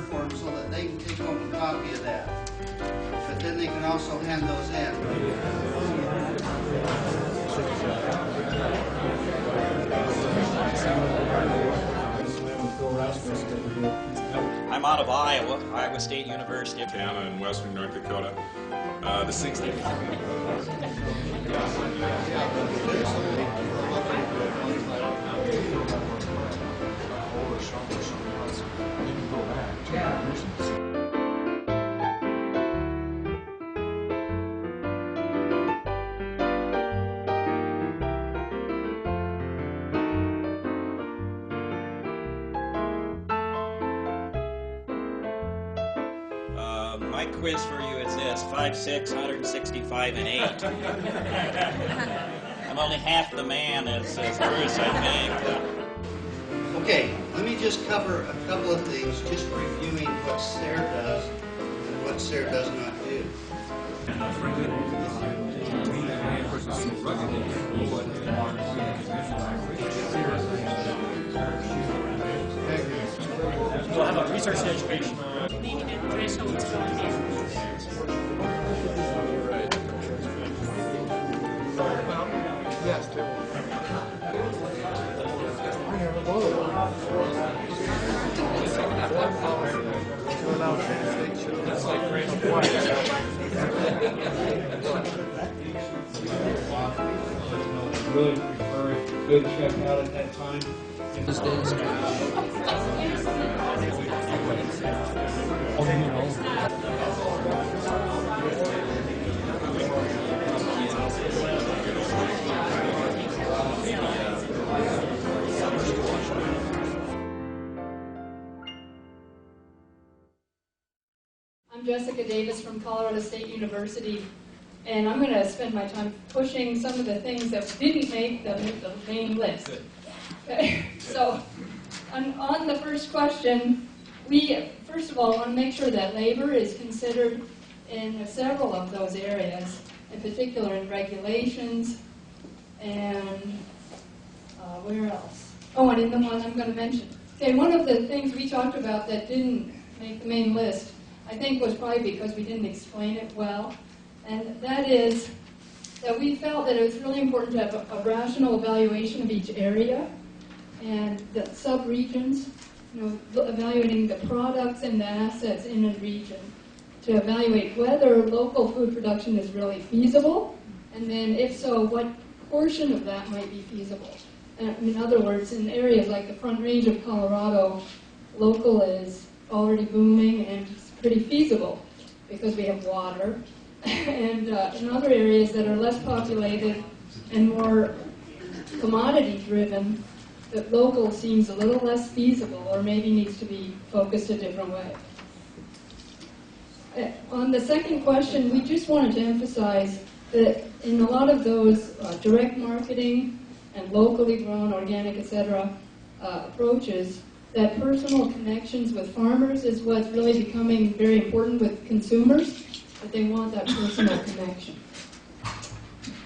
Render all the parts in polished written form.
for them so that they can take home a copy of that. But then they can also hand those in. I'm out of Iowa State University. Down in western North Dakota. The 60th. My quiz for you is this: 5'6", 165, and 8. I'm only half the man as Bruce, I think. Okay, let me just cover a couple of things, just reviewing what SARE does and what SARE does not do. We'll have a research and education. Yes, really prefer it good check out at that time. These days. I'm Jessica Davis from Colorado State University, and I'm going to spend my time pushing some of the things that didn't make the main list. Okay, so on the first question, we first of all want to make sure that labor is considered in several of those areas, in particular in regulations and where else? Oh, and in the one I'm going to mention. Okay, one of the things we talked about that didn't make the main list, I think, was probably because we didn't explain it well, and that is that we felt that it was really important to have a rational evaluation of each area and the sub-regions, evaluating the products and the assets in a region to evaluate whether local food production is really feasible, and then if so, what portion of that might be feasible. In other words, in areas like the Front Range of Colorado, local is already booming and it's pretty feasible because we have water. And in other areas that are less populated and more commodity-driven, that local seems a little less feasible or maybe needs to be focused a different way. On the second question, we just wanted to emphasize that in a lot of those direct marketing and locally grown, organic, etc. Approaches, that personal connections with farmers is what's really becoming very important with consumers, that they want that personal connection.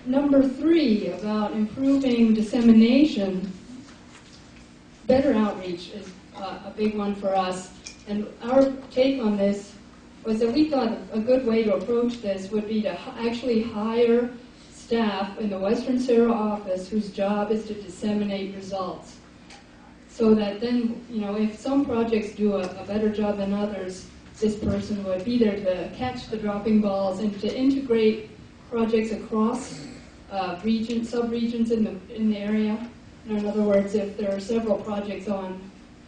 Number 3, about improving dissemination, better outreach is a big one for us. And our take on this was that we thought a good way to approach this would be to actually hire staff in the Western SARE office whose job is to disseminate results. So that then, if some projects do a better job than others, this person would be there to catch the dropping balls and to integrate projects across sub-regions in the area. In other words, if there are several projects on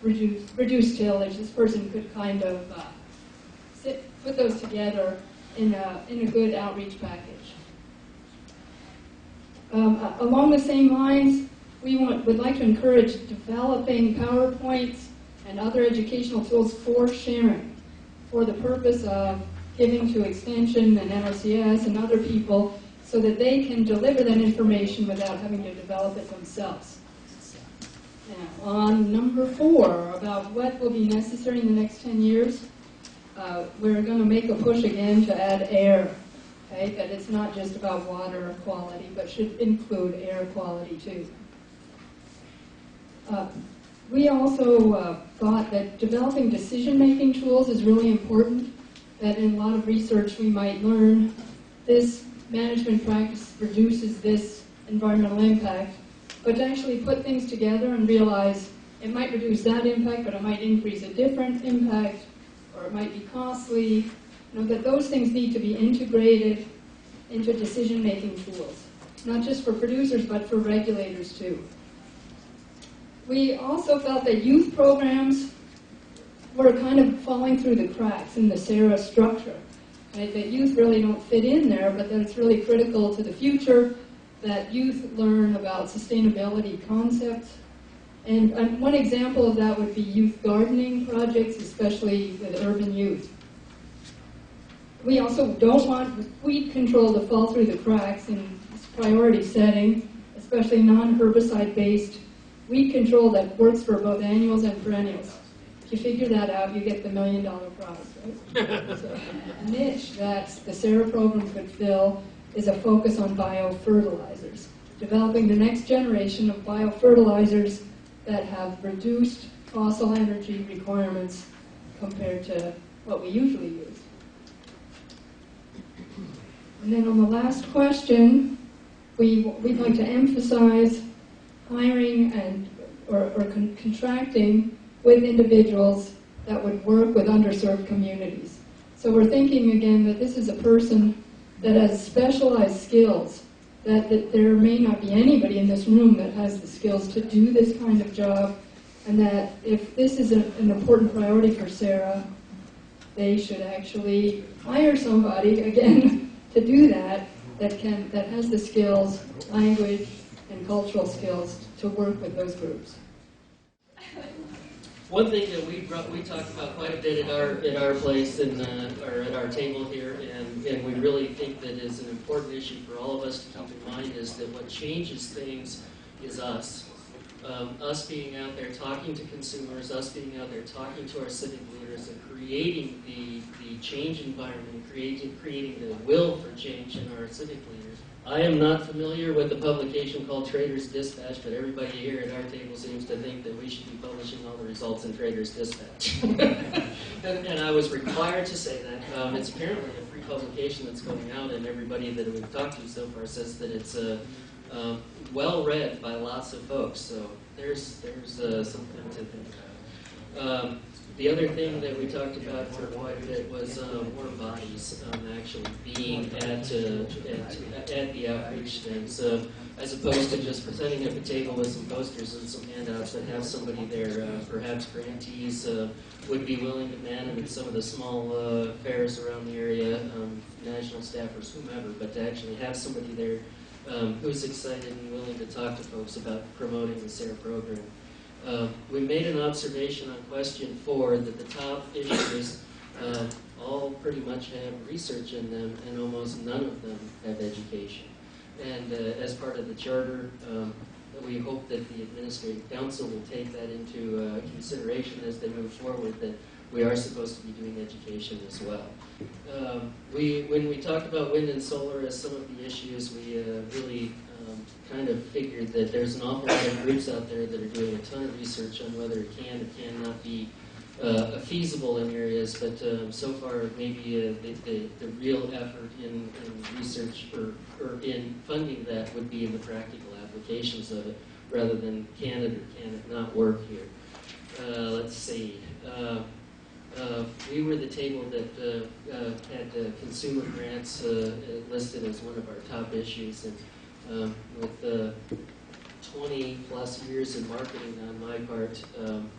reduced tillage, this person could kind of put those together in a good outreach package. Along the same lines, we would like to encourage developing PowerPoints and other educational tools for sharing, for the purpose of giving to Extension and NRCS and other people so that they can deliver that information without having to develop it themselves. Now, on number 4, about what will be necessary in the next 10 years, we're going to make a push again to add air. Okay? That it's not just about water quality, but should include air quality too. We also, thought that developing decision-making tools is really important, that in a lot of research we might learn this management practice produces this environmental impact, but to actually put things together and realize it might reduce that impact, but it might increase a different impact, or it might be costly, that those things need to be integrated into decision-making tools, not just for producers, but for regulators too. We also felt that youth programs were kind of falling through the cracks in the SARE structure. Right? That youth really don't fit in there, but that it's really critical to the future that youth learn about sustainability concepts. And one example of that would be youth gardening projects, especially with urban youth. We also don't want weed control to fall through the cracks in this priority setting, especially non-herbicide-based weed control that works for both annuals and perennials. If you figure that out, you get the $1 million prize, right? So, a niche that the SARE program could fill is a focus on biofertilizers, developing the next generation of biofertilizers that have reduced fossil energy requirements compared to what we usually use. And then on the last question, we'd like to emphasize hiring and or contracting with individuals that would work with underserved communities. So we're thinking again that this is a person that has specialized skills, that there may not be anybody in this room that has the skills to do this kind of job, and that if this is an important priority for SARE, they should actually hire somebody, again, to do that, that has the skills, language, and cultural skills to work with those groups. One thing that we talked about quite a bit at our place or at our table here, and we really think that is an important issue for all of us to keep in mind, is that what changes things is us. Us being out there talking to consumers, us being out there talking to our civic leaders, and creating the change environment, creating the will for change in our civic leaders. I am not familiar with the publication called Trader's Dispatch, but everybody here at our table seems to think that we should be publishing all the results in Trader's Dispatch. and I was required to say that. It's apparently a free publication that's going out, and everybody that we've talked to so far says that it's well read by lots of folks. So there's something to think about. The other thing that we talked about for quite a bit was more bodies actually being at the outreach things, as opposed to just presenting at the table with some posters and some handouts, but have somebody there. Perhaps grantees would be willing to man them at some of the small fairs around the area, national staffers, whomever, but to actually have somebody there who's excited and willing to talk to folks about promoting the SARE program. We made an observation on question 4 that the top issues all pretty much have research in them, and almost none of them have education. And as part of the charter, we hope that the Administrative Council will take that into consideration as they move forward, that we are supposed to be doing education as well. When we talked about wind and solar as some of the issues, we really kind of figured that there's an awful lot of groups out there that are doing a ton of research on whether it can or cannot be feasible in areas, but so far maybe the real effort in research or in funding that would be in the practical applications of it, rather than can it or can it not work here. Let's see. We were the table that had consumer grants listed as one of our top issues, and with 20 plus years in marketing on my part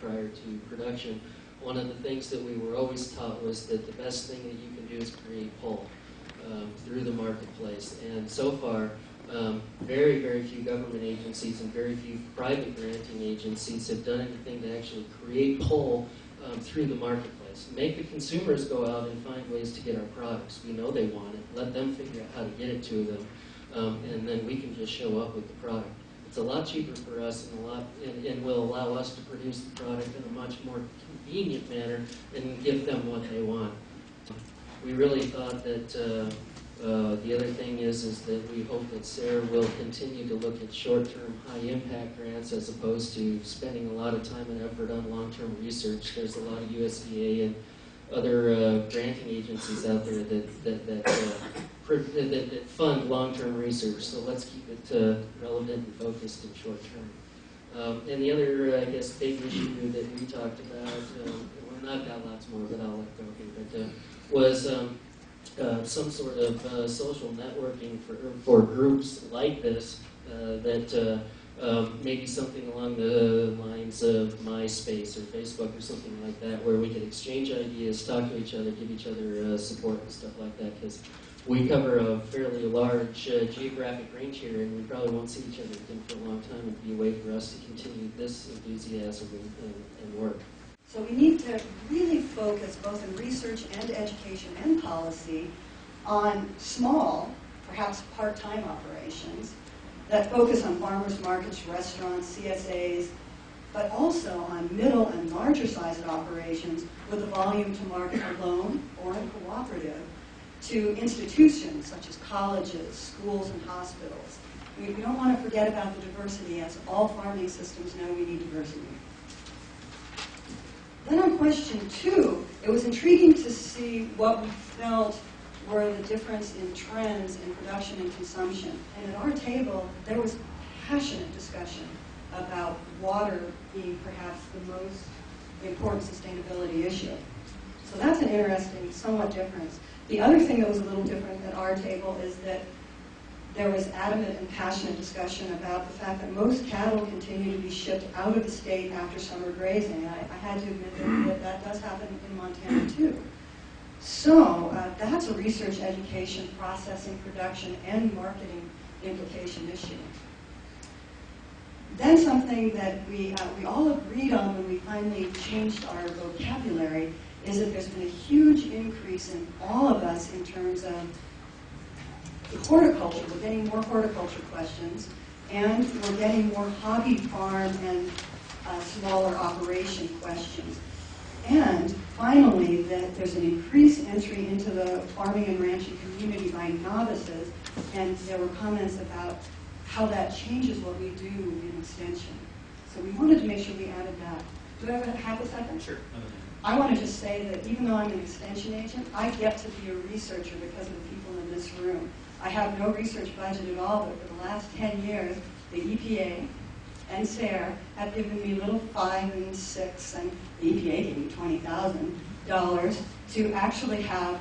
prior to production, one of the things that we were always taught was that the best thing that you can do is create pull through the marketplace. And so far, very, very few government agencies and very few private granting agencies have done anything to actually create pull through the marketplace. Make the consumers go out and find ways to get our products. We know they want it. Let them figure out how to get it to them. And then we can just show up with the product. It's a lot cheaper for us and will allow us to produce the product in a much more convenient manner and give them what they want. We really thought that The other thing is that we hope that SARE will continue to look at short-term, high-impact grants as opposed to spending a lot of time and effort on long-term research. There's a lot of USDA and other granting agencies out there that fund long-term research. So let's keep it relevant and focused and short-term. And the other, I guess, big issue that we talked about, and I've got lots more, but I'll let go here, but was some sort of social networking for groups like this that maybe something along the lines of MySpace or Facebook or something like that, where we could exchange ideas, talk to each other, give each other support and stuff like that, because we cover a fairly large geographic range here, and we probably won't see each other again for a long time. It'd be a way for us to continue this enthusiasm and work. So we need to really focus both in research and education and policy on small, perhaps part-time operations that focus on farmers markets, restaurants, CSAs, but also on middle and larger sized operations with a volume to market alone or in cooperative to institutions such as colleges, schools, and hospitals. We don't want to forget about the diversity, as all farming systems know we need diversity. Then on question 2, it was intriguing to see what we felt were the difference in trends in production and consumption. And at our table, there was passionate discussion about water being perhaps the most important sustainability issue. So that's an interesting, somewhat difference. The other thing that was a little different at our table is that there was adamant and passionate discussion about the fact that most cattle continue to be shipped out of the state after summer grazing. I had to admit that does happen in Montana too. So that's a research, education, processing, production, and marketing implication issue. Then something that we all agreed on when we finally changed our vocabulary is that there's been a huge increase in all of us in terms of horticulture. We're getting more horticulture questions, and we're getting more hobby farm and smaller operation questions. And finally, that there's an increased entry into the farming and ranching community by novices, and there were comments about how that changes what we do in extension. So we wanted to make sure we added that. Do I have a second? Sure. I want to just say that even though I'm an extension agent, I get to be a researcher because of the people in this room. I have no research budget at all, but for the last 10 years, the EPA and SARE have given me little 5 and 6, and the EPA gave me $20,000 to actually have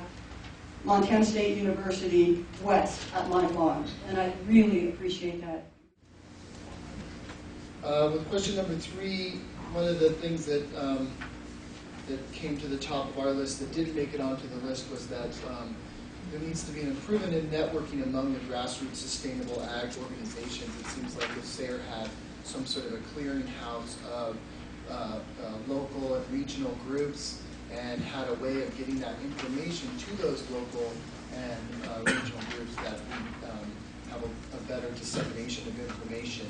Montana State University West at my lawn, and I really appreciate that. With question number 3, one of the things that that came to the top of our list that didn't make it onto the list was that there needs to be an improvement in networking among the grassroots sustainable ag organizations. It seems like if SARE had some sort of a clearinghouse of local and regional groups and had a way of getting that information to those local and regional groups, that we have a better dissemination of information.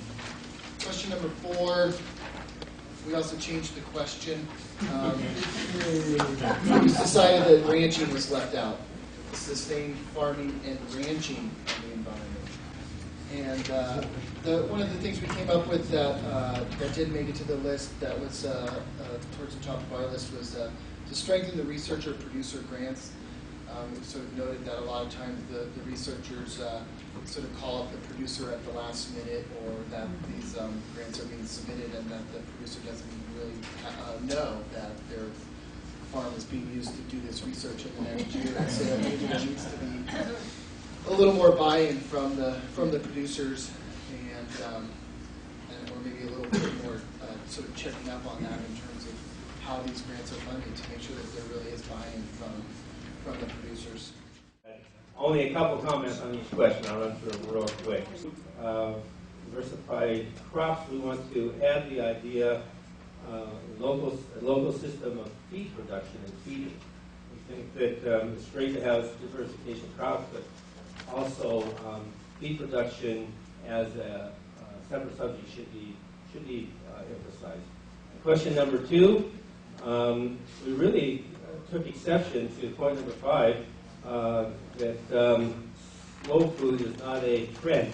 Question number 4, we also changed the question. We decided that ranching was left out. Sustained farming and ranching of the environment. And one of the things we came up with that did make it to the list, that was towards the top of our list, was to strengthen the researcher-producer grants. We sort of noted that a lot of times the researchers sort of call up the producer at the last minute, or that these grants are being submitted and that the producer doesn't really know that their farm is being used to do this research in the next year. And so maybe there needs to be a little more buy-in from the producers, and or maybe a little bit more sort of checking up on that in terms of how these grants are funded, to make sure that there really is buy-in from the producers. Only a couple comments on each question. I'll run through them real quick. Diversified crops, we want to add the idea local system of feed production and feeding. We think that it's great to have diversification of crops, but also feed production as a separate subject should be emphasized. Question number 2, we really took exception to point number 5, that slow food is not a trend.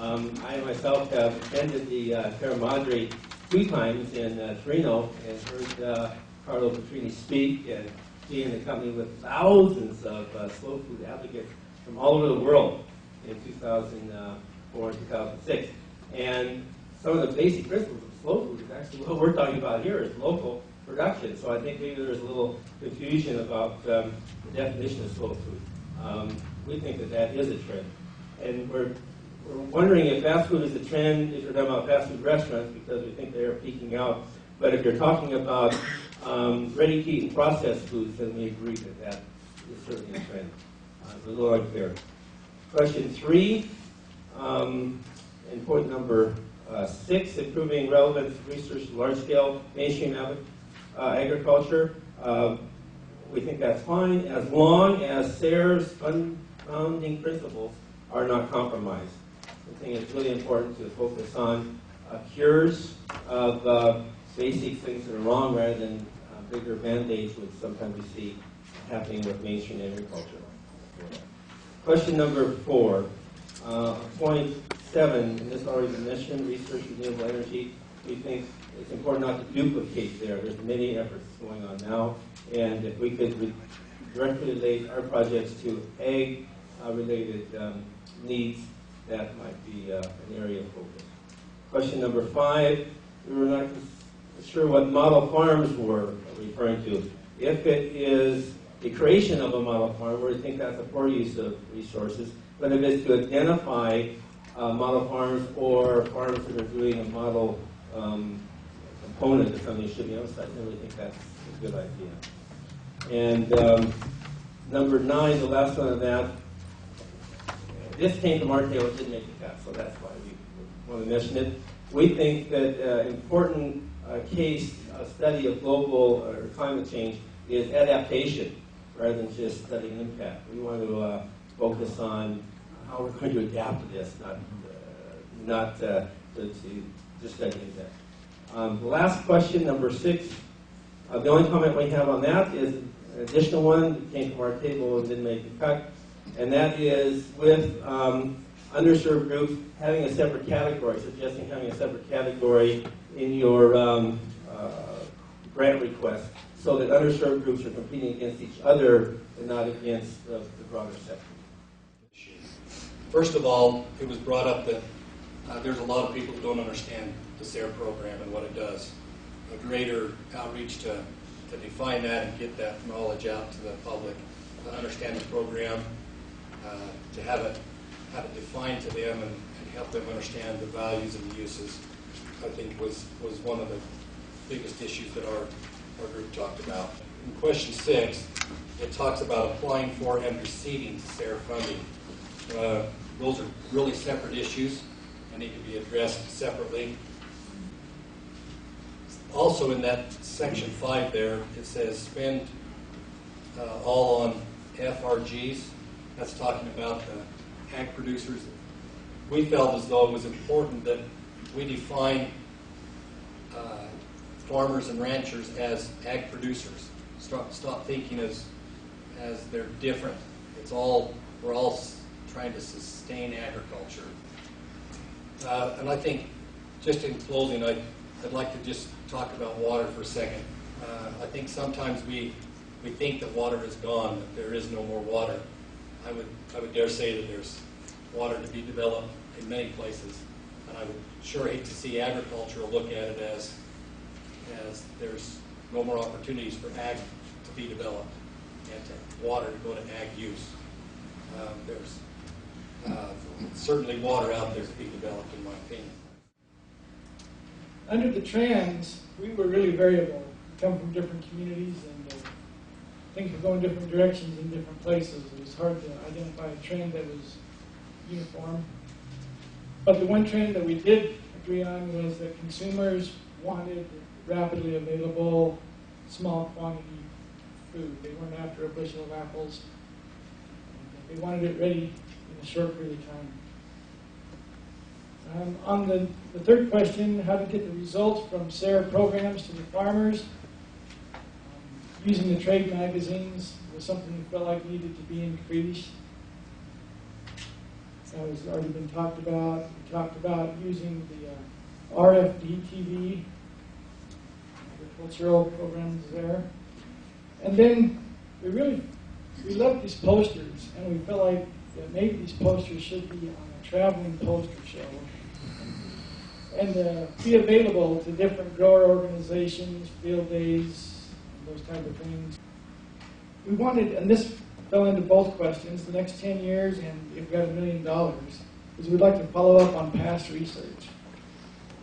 I myself have attended the Terra Madre 2 times in Torino and heard Carlo Petrini speak, and he and the company with thousands of slow food advocates from all over the world in 2004 and 2006. And some of the basic principles of slow food is actually what we're talking about here is local production. So I think maybe there's a little confusion about the definition of slow food. We think that that is a trend. And we're wondering if fast food is a trend, if you're talking about fast food restaurants, because we think they are peaking out. But if you're talking about ready-to-eat and processed foods, then we agree that that is certainly a trend. It's a little unclear. Question 3, and point number 6, improving relevance research to large-scale mainstream agriculture. We think that's fine as long as SARE's founding principles are not compromised. I think it's really important to focus on cures of basic things that are wrong rather than bigger band-aids, which sometimes we see happening with mainstream agriculture. Question number 4, point 7, and this already been mentioned, research renewable energy. We think it's important not to duplicate there. There's many efforts going on now, and if we could directly relate our projects to ag-related needs, that might be an area of focus. Question number 5, we were not sure what model farms were referring to. If it is the creation of a model farm, we think that's a poor use of resources, but if it's to identify model farms or farms that are doing a model component of something that should be emphasized, then we think that's a good idea. And number 9, the last one of that, this came from our table, it didn't make the cut, so that's why we want to mention it. We think that important case study of global or climate change is adaptation rather than just studying impact. We want to focus on how we're going to adapt to this, not to just study impact. The last question, number 6, the only comment we have on that is an additional one that came from our table and didn't make the cut, and that is with underserved groups having a separate category, suggesting having a separate category in your grant request so that underserved groups are competing against each other and not against the broader section. First of all, it was brought up that there's a lot of people who don't understand the SARE program and what it does. A greater outreach to define that and get that knowledge out to the public, to understand the program, to have it defined to them and help them understand the values and the uses, I think was one of the biggest issues that our group talked about. In question 6, it talks about applying for and receiving SARE funding. Those are really separate issues and need to be addressed separately. Also in that section 5 there, it says spend all on FRGs. That's talking about the ag producers. We felt as though it was important that we define farmers and ranchers as ag producers. Stop thinking as they're different. We're all trying to sustain agriculture. And I think, just in closing, I'd like to just talk about water for a second. I think sometimes we think that water is gone, that there is no more water. I would dare say that there's water to be developed in many places, and I would sure hate to see agriculture look at it as there's no more opportunities for ag to be developed and to water to go to ag use. There's certainly water out there to be developed, in my opinion. Under the trends, we were really variable. We come from different communities, and things were going different directions in different places. It was hard to identify a trend that was uniform. But the one trend that we did agree on was that consumers wanted rapidly available, small quantity food. They weren't after a bushel of apples. They wanted it ready in a short period of time. On the third question, how to get the results from SARE programs to the farmers, using the trade magazines was something we felt like needed to be increased. has already been talked about. We talked about using the RFD TV, agricultural programs there. And then we loved these posters, and we felt like that maybe these posters should be on a traveling poster show and be available to different grower organizations, field days, those type of things. We wanted, and this fell into both questions, the next 10 years and if we got $1 million, is we'd like to follow up on past research.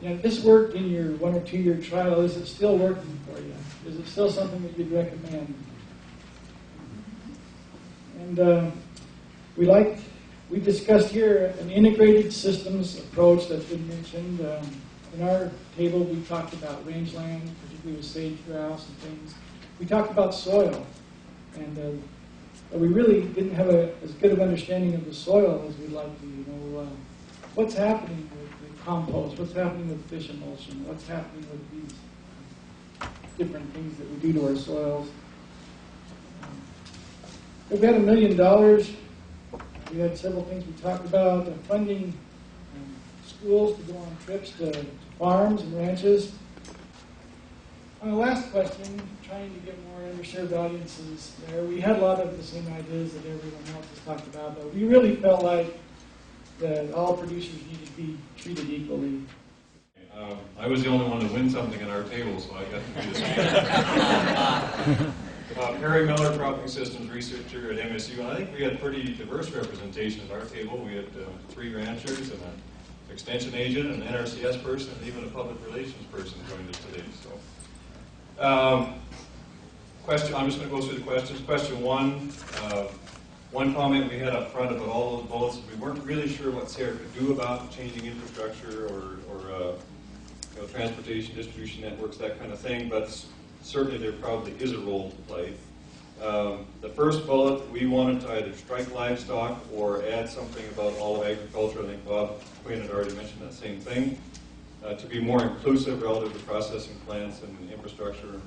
You know, if this worked in your 1 or 2 year trial, is it still working for you? Is it still something that you'd recommend? And we discussed here an integrated systems approach that's been mentioned. In our table, we talked about rangeland, particularly with sage grouse and things. We talked about soil, and we really didn't have as good of understanding of the soil as we'd like to. You know, what's happening with the compost? What's happening with fish emulsion? What's happening with these different things that we do to our soils? If we had $1 million, we had several things we talked about, funding schools to go on trips to farms and ranches. On the last question, trying to get more underserved audiences there, we had a lot of the same ideas that everyone else has talked about, but we really felt like that all producers need to be treated equally. I was the only one to win something at our table, so I got to be the speaker. Perry Miller, cropping systems researcher at MSU, and I think we had pretty diverse representation at our table. We had 3 ranchers and an extension agent, an NRCS person, and even a public relations person joined us today. So, question. I'm just going to go through the questions. Question 1. One comment we had up front about all those bullets, we weren't really sure what SARE could do about changing infrastructure or you know, transportation, distribution networks, that kind of thing, but certainly there probably is a role to play. The first bullet, we wanted to either strike livestock or add something about all of agriculture. I think Bob Quinn had already mentioned that same thing. To be more inclusive relative to processing plants and infrastructure.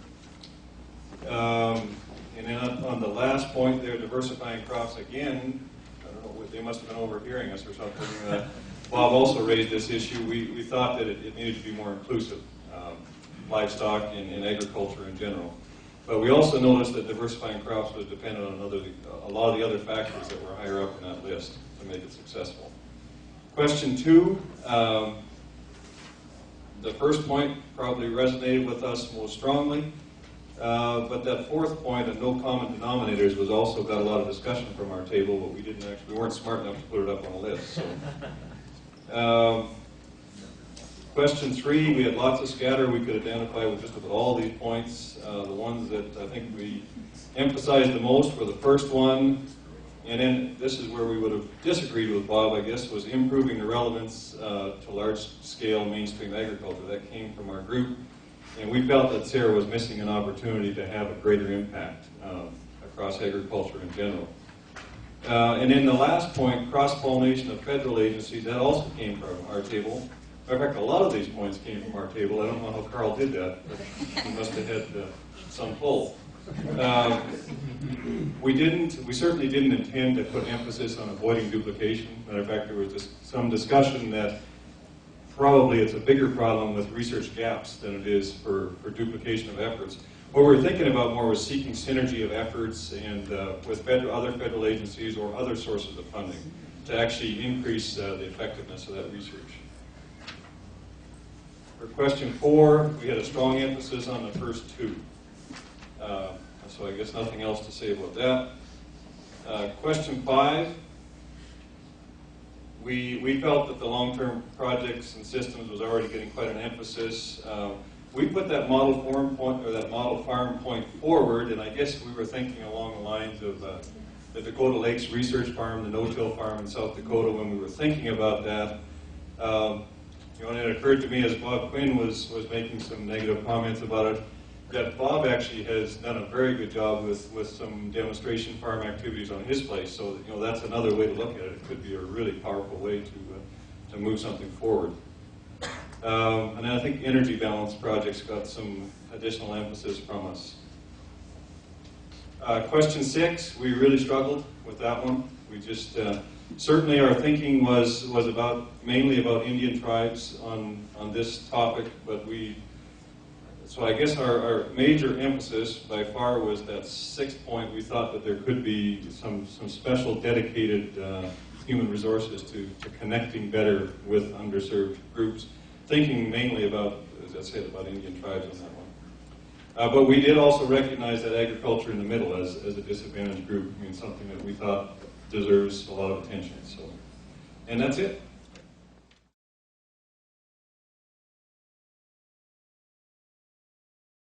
And then on the last point there, diversifying crops, again, I don't know, they must have been overhearing us or something. Bob also raised this issue. We thought that it needed to be more inclusive, livestock and agriculture in general. But we also noticed that diversifying crops was dependent on a lot of the other factors that were higher up in that list to make it successful. Question 2, the first point probably resonated with us most strongly. But that fourth point of no common denominators was also got a lot of discussion from our table, but we weren't smart enough to put it up on a list. So, question 3, we had lots of scatter. We could identify with just about all these points. The ones that I think we emphasized the most were the first one, and then this is where we would have disagreed with Bob, I guess, was improving the relevance to large-scale mainstream agriculture. That came from our group. And we felt that SARE was missing an opportunity to have a greater impact across agriculture in general. And then the last point, cross-pollination of federal agencies, that also came from our table. In fact, a lot of these points came from our table. I don't know how Carl did that, but he must have had some pull. We certainly didn't intend to put emphasis on avoiding duplication. Matter of fact, there was just some discussion that probably it's a bigger problem with research gaps than it is for duplication of efforts. What we were thinking about more was seeking synergy of efforts and with other federal agencies or other sources of funding to actually increase the effectiveness of that research. For question 4, we had a strong emphasis on the first 2. So I guess nothing else to say about that. Question 5. We felt that the long-term projects and systems was already getting quite an emphasis. We put that model farm point forward, and I guess we were thinking along the lines of the Dakota Lakes Research Farm, the no-till farm in South Dakota. When we were thinking about that, and it occurred to me as Bob Quinn was making some negative comments about it, that Bob actually has done a very good job with some demonstration farm activities on his place. So that's another way to look at it. It could be a really powerful way to move something forward. And then I think energy balance projects got some additional emphasis from us. Question 6, we really struggled with that one. We just Certainly our thinking was mainly about Indian tribes on this topic, but so I guess our major emphasis by far was that sixth point. We thought that there could be some special dedicated human resources to connecting better with underserved groups, thinking mainly about, as I said, about Indian tribes on that one. But we did also recognize that agriculture in the middle as a disadvantaged group, something that we thought deserves a lot of attention. So, and that's it.